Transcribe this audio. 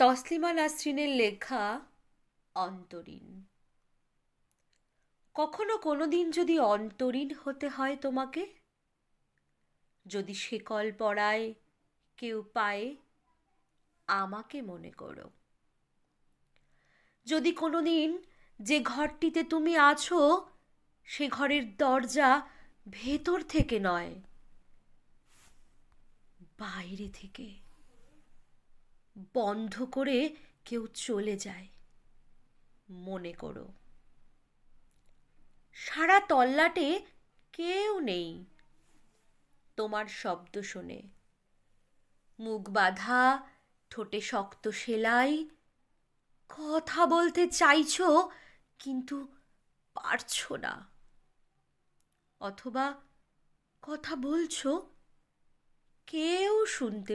তসলিমা নাসরিনের লেখা অন্তরীণ। কখনো কোনোদিন যদি অন্তরীণ হতে হয় তোমাকে, যদি শেকল পরায় কেউ পায়ে, আমাকে মনে করো। যদি কোনোদিন যে ঘরটিতে তুমি আছো সে ঘরের দরজা ভেতর থেকে নয়, বাইরে থেকে বন্ধ করে কেউ চলে যায়, মনে করো। সারা তল্লাটে কেউ নেই, তোমার শব্দ শুনে, মুখ বাঁধা, ঠোঁটে শক্ত সেলাই, কথা বলতে চাইছো কিন্তু পারছো না, অথবা কথা বলছো, কেউ শুনতে